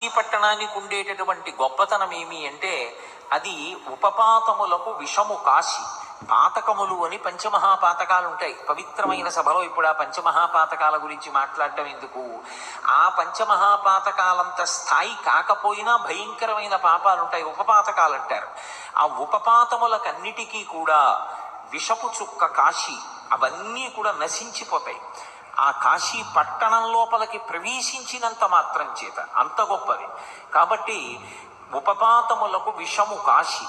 ఈ పట్టణానికి ఉండేటటువంటి గొప్పతనం ఏమి అంటే అది ఉపపాతములకు విషము కాశి. పాతకములు అని పంచమహాపాతకాలు ఉంటాయి. పవిత్రమైన సభలో ఇప్పుడు ఆ పంచమహాపాతకాల గురించి మాట్లాడటం ఎందుకు? ఆ పంచమహాపాతకాలంత స్థాయి కాకపోయినా భయంకరమైన పాపాలు ఉంటాయి, ఉపపాతకాలు అంటారు. ఆ ఉపపాతములకన్నిటికీ కూడా విషపు చుక్క కాశీ, అవన్నీ కూడా నశించిపోతాయి. ఆ కాశీ పట్టణం లోపలికి ప్రవేశించినంత మాత్రం చేత అంత గొప్పది. కాబట్టి ఉపపాతములకు విషము కాశీ.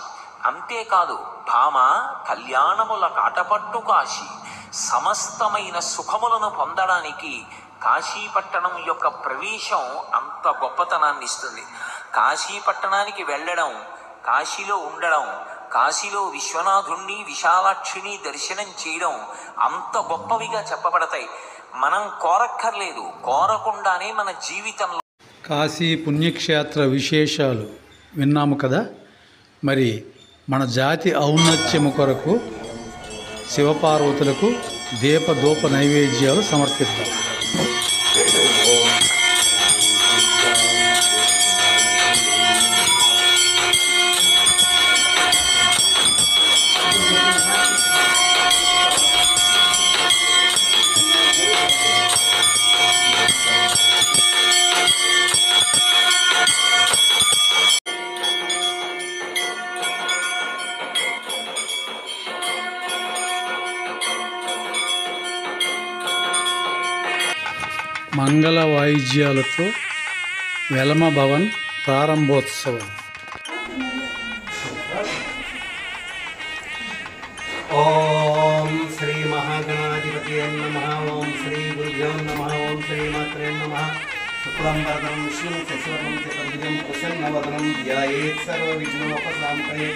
అంతేకాదు భామ కళ్యాణముల కాటపట్టు కాశీ. సమస్తమైన సుఖములను పొందడానికి కాశీపట్టణం యొక్క ప్రవేశం అంత గొప్పతనాన్ని ఇస్తుంది. కాశీపట్టణానికి వెళ్ళడం, కాశీలో ఉండడం, కాశీలో విశ్వనాథుణ్ణి విశాలాక్షిని దర్శనం చేయడం అంత గొప్పవిగా చెప్పబడతాయి. మనం కోరక్కర్లేదు, కోరకుండానే మన జీవితంలో. కాశీ పుణ్యక్షేత్ర విశేషాలు విన్నాము కదా. మరి మన జాతి ఔన్నత్యము కొరకు శివపార్వతులకు దీపధూప నైవేద్యాలు సమర్పిద్దాం. మంగళ వాయిద్యాలతో వెలమ భవన్ ప్రారంభోత్సవం. ఓం శ్రీ మహాగణాధిపతి నమః. ఓం శ్రీ గురుభ్యో నమః. ఓం శ్రీ మాత్రే నమః. శుక్లం వరదం విష్ణుం శశివర్ణం చతుర్భుజం ప్రసన్నవదనం ధ్యాయేత్ సర్వవిఘ్నోపశాంతయే.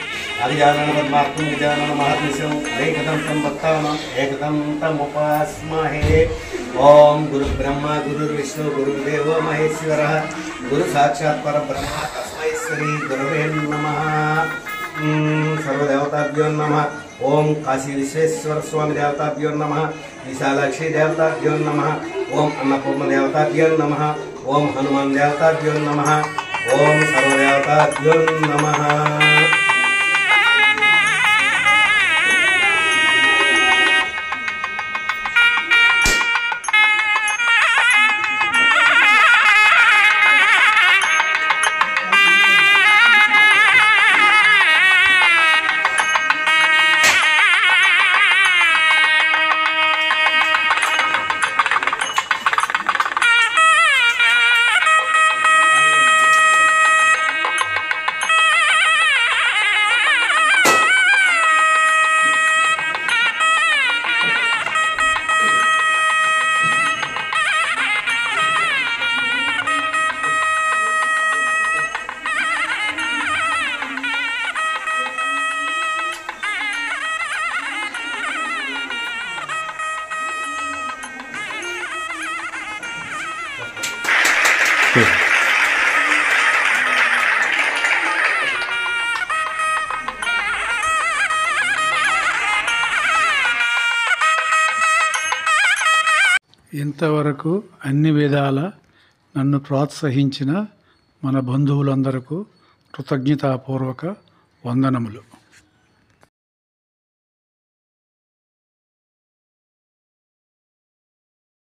అధిజానన పద్మార్కం విజానన మహర్నిశం ఏకదంతం భక్తానాం ఏకదంతముపాస్మహే. ఓం గురు బ్రహ్మ గురుర్విష్ణు గురుర్దేవో మహేశ్వరః గురు సాక్షాత్ పరబ్రహ్మ తస్మై శ్రీ గురవే నమః. సర్వదేవతాభ్యో నమః. ఓం కాశీ విశ్వేశ్వర స్వామి దేవతాభ్యో నమః. విశాలాక్షి దేవతాభ్యో నమః. ఓం అన్నపూర్ణ దేవతాభ్యో నమః. ఓం హనుమాన్ దేవతాభ్యో నమః. ఓం సర్వదేవతాభ్యో నమః. ఇంతవరకు అన్ని విధాల నన్ను ప్రోత్సహించిన మన బంధువులందరకు కృతజ్ఞతాపూర్వక వందనములు.